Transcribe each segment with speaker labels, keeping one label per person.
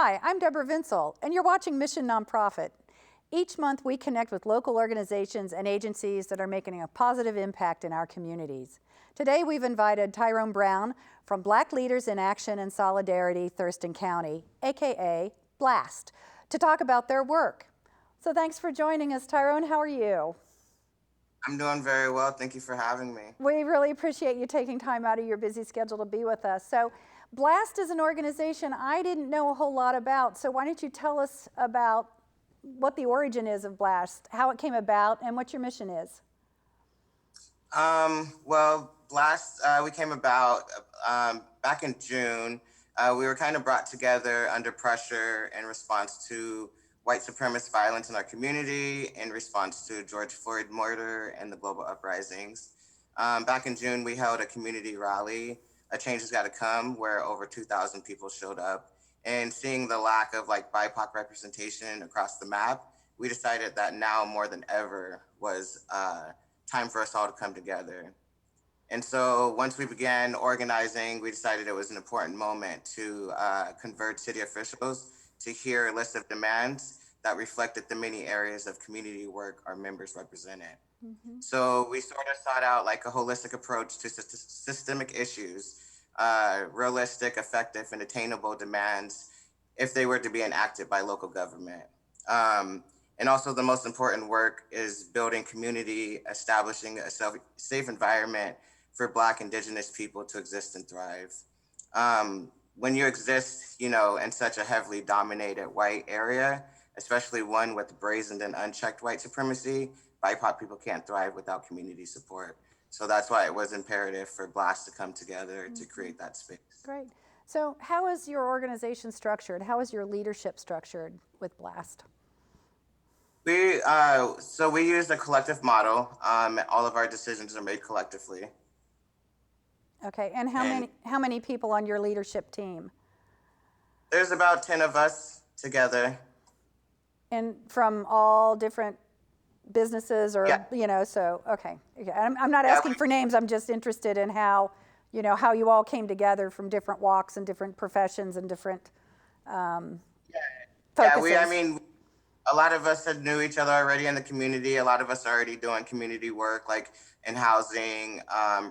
Speaker 1: Hi, I'm Deborah Vinsel, and you're watching Mission Nonprofit. Each month, we connect with local organizations and agencies that are making a positive impact in our communities. Today, we've invited Tyrone Brown from Black Leaders in Action and Solidarity Thurston County, aka BLAST, to talk about their work. So thanks for joining us, Tyrone. How are you?
Speaker 2: I'm doing very well. Thank you for having me.
Speaker 1: We really appreciate you taking time out of your busy schedule to be with us. So BLAST is an organization I didn't know a whole lot about. So why don't you tell us about what the origin is of BLAST, how it came about, and what your mission is?
Speaker 2: BLAST, we came about back in June. We were kind of brought together under pressure in response to white supremacist violence in our community, in response to George Floyd murder and the global uprisings. Back in June, we held a community rally, A Change Has Got to Come, where over 2,000 people showed up. And seeing the lack of BIPOC representation across the map, we decided that now more than ever was time for us all to come together. And so once we began organizing, we decided it was an important moment to convert city officials to hear a list of demands that reflected the many areas of community work our members represented. Mm-hmm. So we sort of sought out a holistic approach to systemic issues, realistic, effective, and attainable demands if they were to be enacted by local government. And also the most important work is building community, establishing a safe environment for Black, Indigenous people to exist and thrive. When you exist, in such a heavily dominated white area, especially one with brazen and unchecked white supremacy, BIPOC people can't thrive without community support. So that's why it was imperative for BLAST to come together to create that space.
Speaker 1: Great. So how is your organization structured? How is your leadership structured with BLAST?
Speaker 2: We use a collective model. All of our decisions are made collectively.
Speaker 1: Okay, and how many people on your leadership team?
Speaker 2: There's about 10 of us together.
Speaker 1: And from all different businesses or,
Speaker 2: yeah.
Speaker 1: So, okay. I'm not asking for names, I'm just interested in how you all came together from different walks and different professions and different focuses.
Speaker 2: A lot of us had knew each other already in the community. A lot of us are already doing community work, like in housing,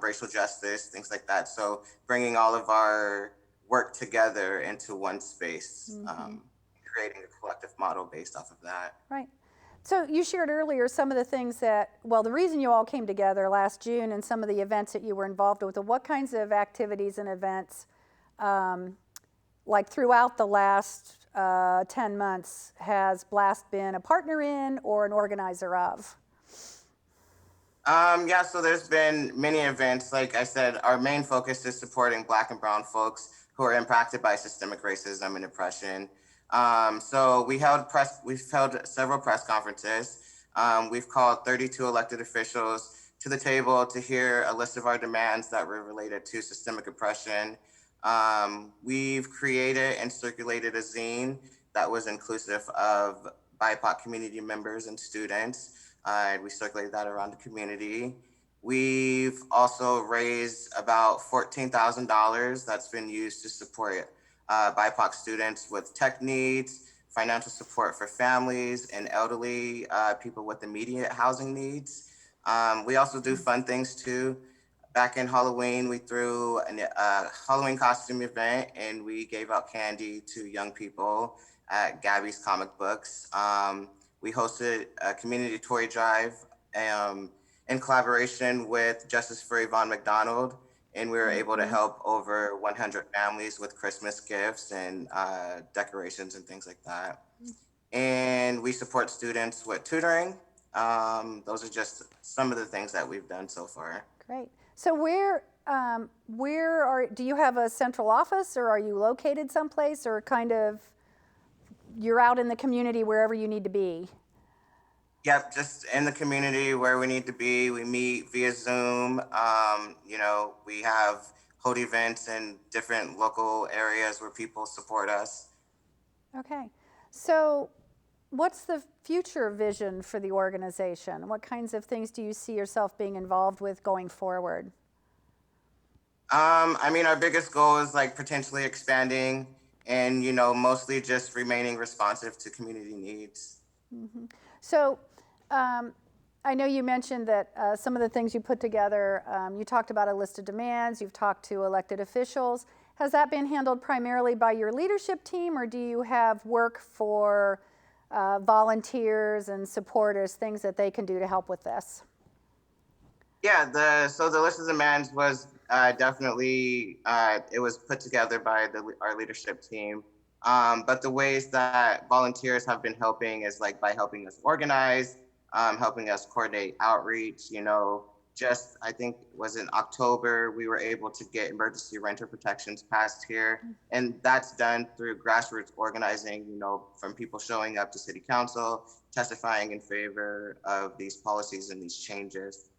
Speaker 2: racial justice, things like that. So bringing all of our work together into one space, creating a collective model based off of that.
Speaker 1: Right. So you shared earlier some of the things the reason you all came together last June and some of the events that you were involved with. What kinds of activities and events, throughout the last 10 months, has BLAST been a partner in or an organizer of?
Speaker 2: So there's been many events. Like I said, our main focus is supporting Black and brown folks who are impacted by systemic racism and oppression. So we've held several press conferences. We've called 32 elected officials to the table to hear a list of our demands that were related to systemic oppression. We've created and circulated a zine that was inclusive of BIPOC community members and students. We circulated that around the community. We've also raised about $14,000 that's been used to support BIPOC students with tech needs, financial support for families and elderly people with immediate housing needs. We also do fun things too. Back in Halloween, we threw a Halloween costume event and we gave out candy to young people at Gabby's Comic Books. We hosted a community toy drive in collaboration with Justice for Yvonne McDonald, and we were able to help over 100 families with Christmas gifts and decorations and things like that. And we support students with tutoring. Those are just some of the things that we've done so far.
Speaker 1: Great. So do you have a central office, or are you located someplace, or kind of you're out in the community wherever you need to be?
Speaker 2: Yep, just in the community where we need to be. We meet via Zoom. We hold events in different local areas where people support us.
Speaker 1: Okay. So what's the future vision for the organization? What kinds of things do you see yourself being involved with going forward?
Speaker 2: Our biggest goal is potentially expanding and, mostly just remaining responsive to community needs.
Speaker 1: So I know you mentioned that some of the things you put together, you talked about a list of demands, you've talked to elected officials. Has that been handled primarily by your leadership team, or do you have work for volunteers and supporters, things that they can do to help with this?
Speaker 2: Yeah, so the list of demands was definitely it was put together by our leadership team. But the ways that volunteers have been helping is like by helping us organize, helping us coordinate outreach. Just I think it was in October we were able to get emergency renter protections passed here, and that's done through grassroots organizing. From people showing up to city council, testifying in favor of these policies and these changes,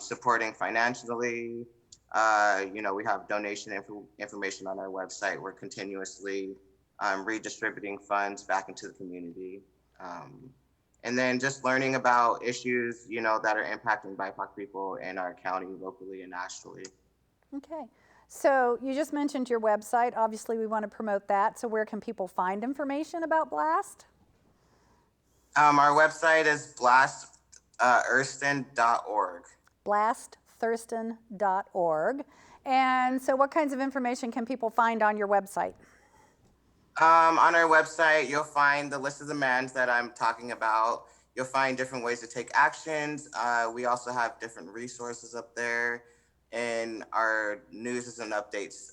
Speaker 2: supporting financially. We have donation information on our website. We're continuously redistributing funds back into the community. And then just learning about issues, that are impacting BIPOC people in our county, locally and nationally.
Speaker 1: Okay. So you just mentioned your website. Obviously, we want to promote that. So where can people find information about BLAST?
Speaker 2: Our website is blastthurston.org.
Speaker 1: Blastthurston.org. And so what kinds of information can people find on your website?
Speaker 2: On our website, you'll find the list of demands that I'm talking about. You'll find different ways to take actions. We also have different resources up there, and our news and updates,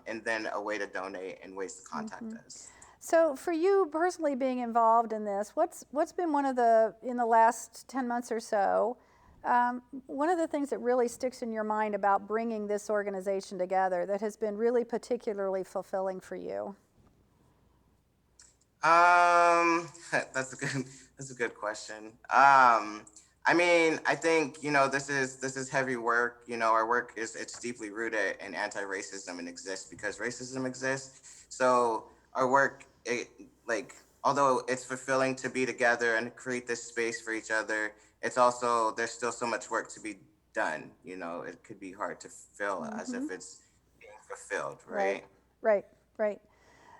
Speaker 2: and then a way to donate and ways to contact us.
Speaker 1: So for you personally being involved in this, what's been one of in the last 10 months or so, one of the things that really sticks in your mind about bringing this organization together that has been really particularly fulfilling for you?
Speaker 2: That's a good question. I think, this is heavy work. Our work it's deeply rooted in anti-racism and exists because racism exists. So our work, although it's fulfilling to be together and create this space for each other, it's also, there's still so much work to be done. It could be hard to feel as if it's being fulfilled, right?
Speaker 1: Right.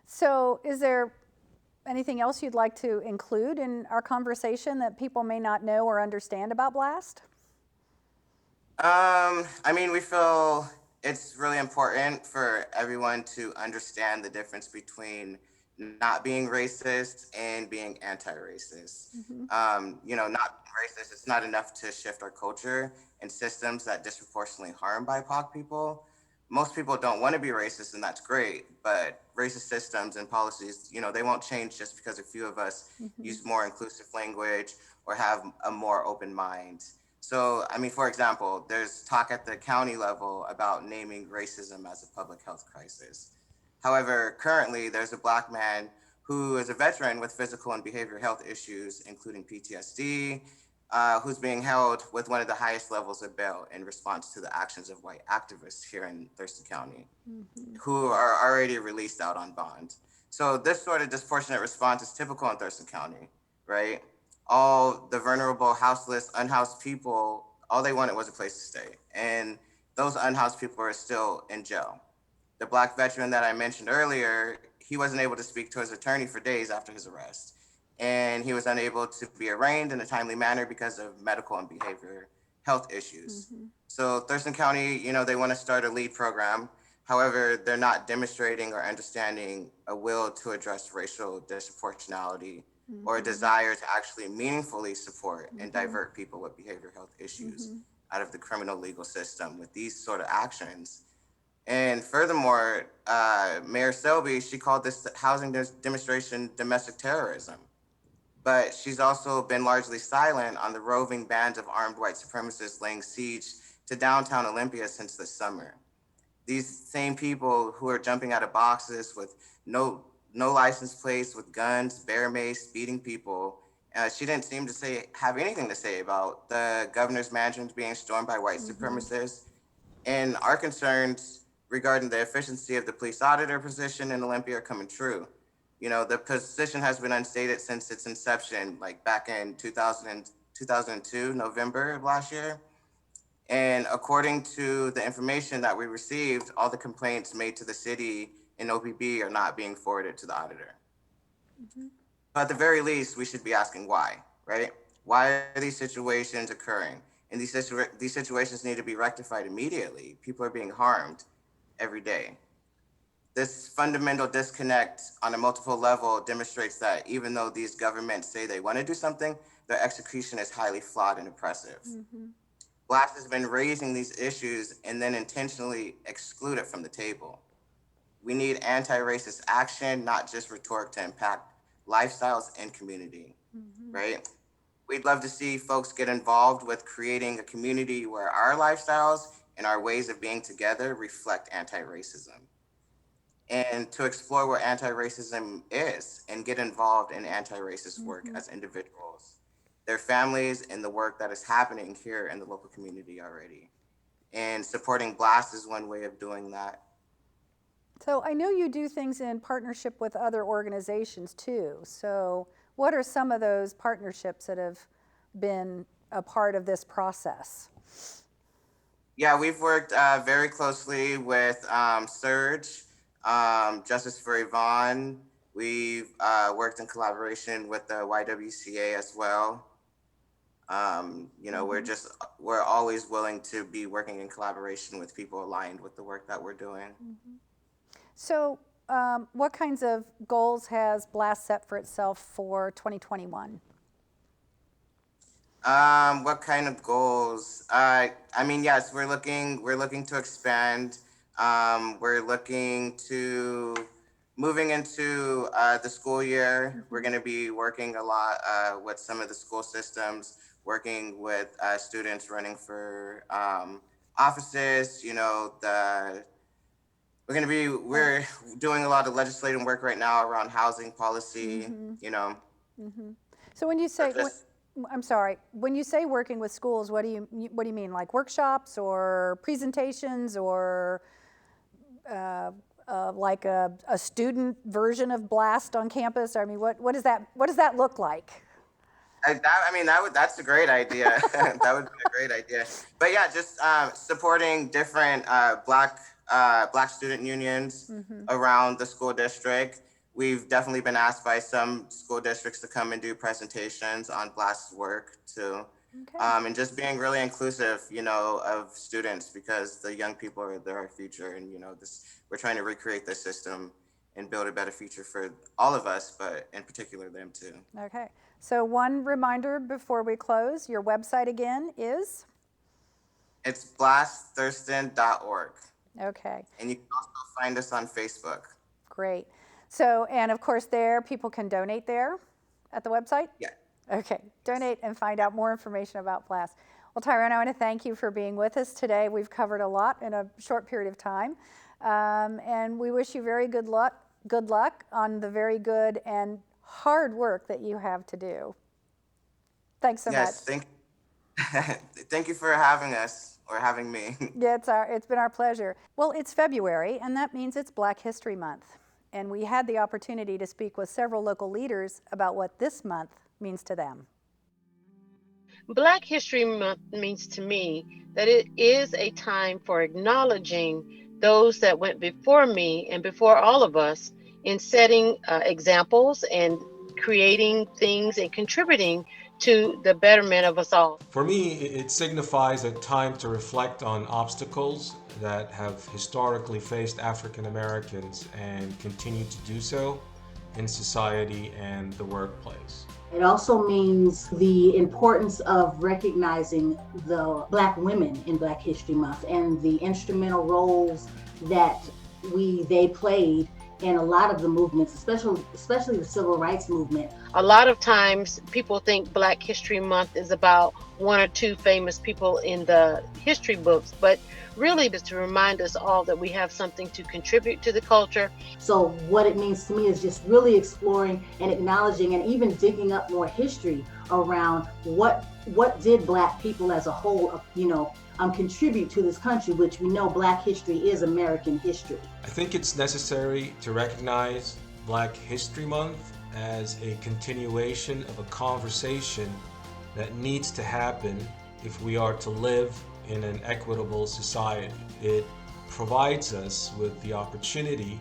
Speaker 1: So is there anything else you'd like to include in our conversation that people may not know or understand about BLAST?
Speaker 2: We feel it's really important for everyone to understand the difference between not being racist and being anti-racist. Not being racist, it's not enough to shift our culture and systems that disproportionately harm BIPOC people. Most people don't want to be racist, and that's great, but racist systems and policies, they won't change just because a few of us use more inclusive language or have a more open mind. So, for example, there's talk at the county level about naming racism as a public health crisis. However, currently there's a Black man who is a veteran with physical and behavioral health issues, including PTSD, who's being held with one of the highest levels of bail in response to the actions of white activists here in Thurston County, who are already released out on bond. So this sort of disproportionate response is typical in Thurston County, right? All the vulnerable, houseless, unhoused people, all they wanted was a place to stay. And those unhoused people are still in jail. The Black veteran that I mentioned earlier, he wasn't able to speak to his attorney for days after his arrest. And he was unable to be arraigned in a timely manner because of medical and behavior health issues. So Thurston County, they want to start a LEAD program. However, they're not demonstrating or understanding a will to address racial disproportionality or a desire to actually meaningfully support and divert people with behavioral health issues out of the criminal legal system with these sort of actions. And furthermore, Mayor Selby, she called this housing demonstration domestic terrorism. But she's also been largely silent on the roving band of armed white supremacists laying siege to downtown Olympia since the summer. These same people who are jumping out of boxes with no license plates, with guns, bear mace, beating people. She didn't seem to have anything to say about the governor's mansion being stormed by white supremacists. And our concerns regarding the efficiency of the police auditor position in Olympia are coming true. The position has been unstated since its inception, like back in 2002, November of last year. And according to the information that we received, all the complaints made to the city in OPB are not being forwarded to the auditor. At the very least, we should be asking why, right? Why are these situations occurring? And these situations need to be rectified immediately. People are being harmed every day. This fundamental disconnect on a multiple level demonstrates that even though these governments say they want to do something, their execution is highly flawed and oppressive. BLAST has been raising these issues and then intentionally excluded from the table. We need anti-racist action, not just rhetoric to impact lifestyles and community, right? We'd love to see folks get involved with creating a community where our lifestyles and our ways of being together reflect anti-racism. And to explore what anti-racism is and get involved in anti-racist work as individuals, their families, and the work that is happening here in the local community already. And supporting BLAST is one way of doing that.
Speaker 1: So I know you do things in partnership with other organizations too. So what are some of those partnerships that have been a part of this process?
Speaker 2: Yeah, we've worked very closely with SURGE, Justice for Yvonne. We've worked in collaboration with the YWCA as well. We're always willing to be working in collaboration with people aligned with the work that we're doing.
Speaker 1: So what kinds of goals has BLAST set for itself for 2021?
Speaker 2: What kind of goals? Yes, we're looking to expand. We're looking to moving into the school year. We're going to be working a lot with some of the school systems, working with students running for offices. We're doing a lot of legislative work right now around housing policy.
Speaker 1: So when you say, I'm sorry, when you say working with schools, what do you mean? Like workshops or presentations or like a student version of BLAST on campus? I mean, what does that look like?
Speaker 2: That's a great idea. That would be a great idea. But yeah, just supporting different Black student unions around the school district. We've definitely been asked by some school districts to come and do presentations on BLAST's work too. Okay. And just being really inclusive, of students, because the young people are our future, and we're trying to recreate this system and build a better future for all of us, but in particular them too.
Speaker 1: Okay. So one reminder before we close, your website again is?
Speaker 2: It's blastthurston.org.
Speaker 1: Okay.
Speaker 2: And you can also find us on Facebook.
Speaker 1: Great. So, and of course there, people can donate there at the website?
Speaker 2: Yeah.
Speaker 1: Okay, donate and find out more information about BLAST. Well, Tyrone, I want to thank you for being with us today. We've covered a lot in a short period of time. And we wish you very good luck on the very good and hard work that you have to do. Thanks so much.
Speaker 2: Yes, thank you for having us, or having me.
Speaker 1: Yeah, it's been our pleasure. Well, it's February, and that means it's Black History Month. And we had the opportunity to speak with several local leaders about what this month means to them.
Speaker 3: Black History Month means to me that it is a time for acknowledging those that went before me and before all of us in setting examples and creating things and contributing to the betterment of us all.
Speaker 4: For me, it signifies a time to reflect on obstacles that have historically faced African Americans and continue to do so in society and the workplace.
Speaker 5: It also means the importance of recognizing the Black women in Black History Month and the instrumental roles that they played in a lot of the movements, especially the civil rights movement.
Speaker 3: A lot of times people think Black History Month is about one or two famous people in the history books, but really it's to remind us all that we have something to contribute to the culture.
Speaker 5: So what it means to me is just really exploring and acknowledging and even digging up more history around what did Black people as a whole, contribute to this country, which we know Black history is American history.
Speaker 4: I think it's necessary to recognize Black History Month as a continuation of a conversation that needs to happen if we are to live in an equitable society. It provides us with the opportunity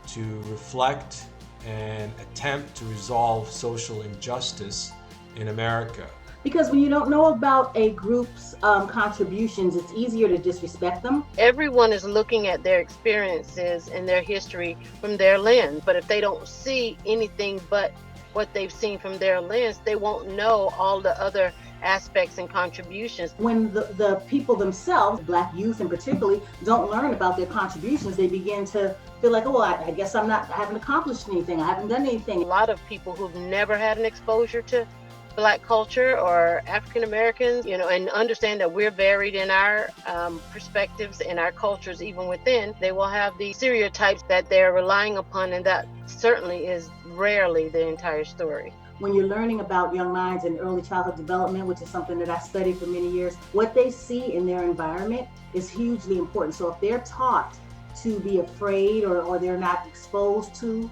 Speaker 4: to reflect and attempt to resolve social injustice in America.
Speaker 5: Because when you don't know about a group's contributions, it's easier to disrespect them.
Speaker 3: Everyone is looking at their experiences and their history from their lens, but if they don't see anything but what they've seen from their lens, they won't know all the other aspects and contributions.
Speaker 5: When the people themselves, Black youth in particular, don't learn about their contributions, they begin to feel like, oh, I guess I haven't accomplished anything, I haven't done anything.
Speaker 3: A lot of people who've never had an exposure to Black culture or African Americans, and understand that we're varied in our perspectives and our cultures even within, they will have the stereotypes that they're relying upon, and that certainly is rarely the entire story.
Speaker 5: When you're learning about young minds and early childhood development, which is something that I studied for many years, what they see in their environment is hugely important. So if they're taught to be afraid or they're not exposed to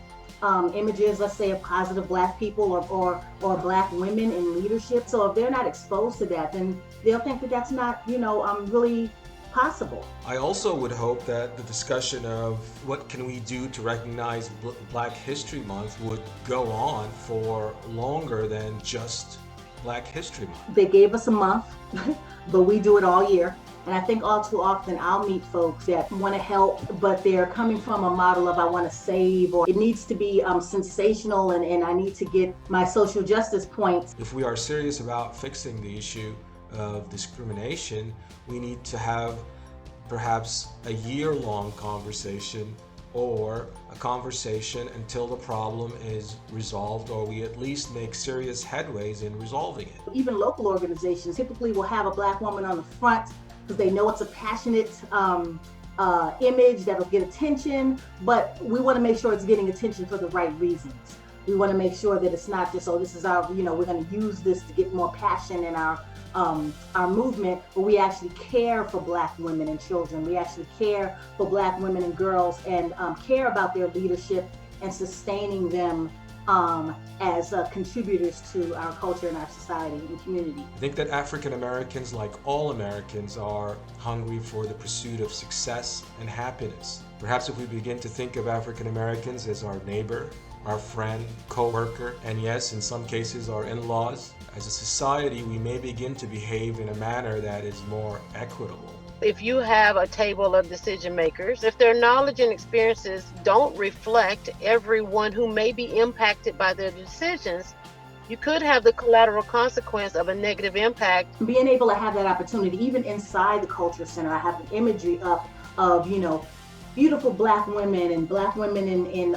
Speaker 5: images, let's say, of positive Black people or Black women in leadership. So if they're not exposed to that, then they'll think that that's not, really possible.
Speaker 4: I also would hope that the discussion of what can we do to recognize Black History Month would go on for longer than just Black History Month.
Speaker 5: They gave us a month, but we do it all year. And I think all too often I'll meet folks that want to help, but they're coming from a model of I want to save, or it needs to be sensational and I need to get my social justice points.
Speaker 4: If we are serious about fixing the issue of discrimination, we need to have perhaps a year-long conversation, or a conversation until the problem is resolved, or we at least make serious headways in resolving it.
Speaker 5: Even local organizations typically will have a Black woman on the front because they know it's a passionate image that'll get attention, but we want to make sure it's getting attention for the right reasons. We want to make sure that it's not just, this is our, we're going to use this to get more passion in our movement, but we actually care for Black women and children. We actually care for Black women and girls, and care about their leadership and sustaining them as contributors to our culture and our society and community.
Speaker 4: I think that African Americans, like all Americans, are hungry for the pursuit of success and happiness. Perhaps if we begin to think of African Americans as our neighbor, our friend, co-worker, and yes, in some cases our in-laws, as a society we may begin to behave in a manner that is more equitable.
Speaker 3: If you have a table of decision makers, if their knowledge and experiences don't reflect everyone who may be impacted by their decisions, you could have the collateral consequence of a negative impact.
Speaker 5: Being able to have that opportunity, even inside the Culture Center, I have an imagery up of, beautiful Black women and Black women in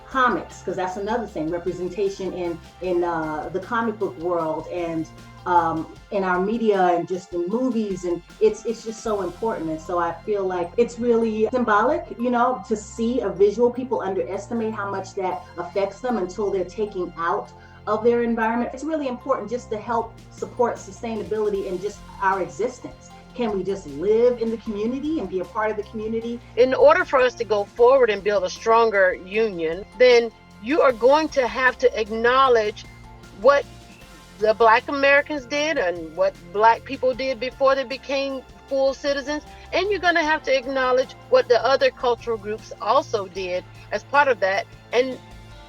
Speaker 5: comics, because that's another thing, representation in the comic book world and in our media and just in movies, and it's just so important. And so I feel like it's really symbolic, to see a visual. People underestimate how much that affects them until they're taking out of their environment. It's really important just to help support sustainability and just our existence. Can we just live in the community and be a part of the community?
Speaker 3: In order for us to go forward and build a stronger union, then you are going to have to acknowledge what the Black Americans did and what Black people did before they became full citizens. And you're going to have to acknowledge what the other cultural groups also did as part of that. And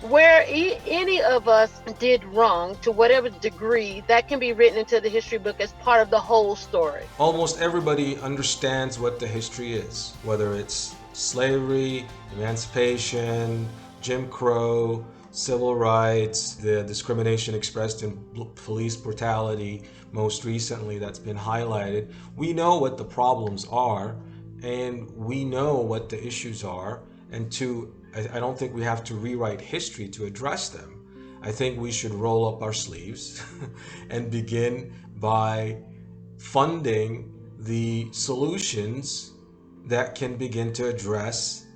Speaker 3: where any of us did wrong, to whatever degree, that can be written into the history book as part of the whole story.
Speaker 4: Almost everybody understands what the history is, whether it's slavery, emancipation, Jim Crow, civil rights, the discrimination expressed in police brutality, most recently that's been highlighted. We know what the problems are, and we know what the issues are, and I don't think we have to rewrite history to address them. I think we should roll up our sleeves and begin by funding the solutions that can begin to address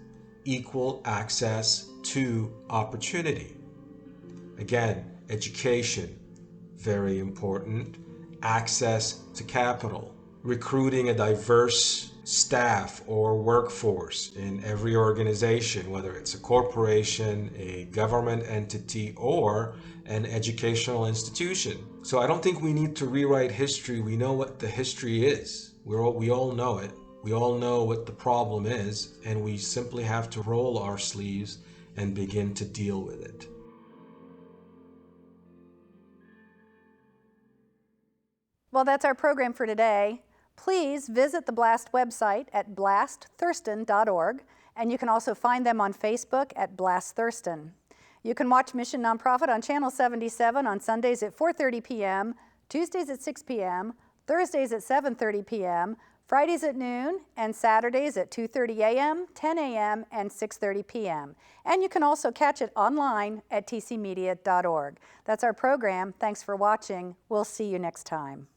Speaker 4: equal access to opportunity. Again, education, very important. Access to capital. Recruiting a diverse staff or workforce in every organization, whether it's a corporation, a government entity, or an educational institution. So I don't think we need to rewrite history. We know what the history is. We all know it. We all know what the problem is, and we simply have to roll our sleeves and begin to deal with it.
Speaker 1: Well, that's our program for today. Please visit the BLAST website at blastthurston.org, and you can also find them on Facebook at Blast Thurston. You can watch Mission Nonprofit on Channel 77 on Sundays at 4:30 p.m., Tuesdays at 6 p.m., Thursdays at 7:30 p.m., Fridays at noon, and Saturdays at 2:30 a.m., 10 a.m., and 6:30 p.m. And you can also catch it online at TCMedia.org. That's our program. Thanks for watching. We'll see you next time.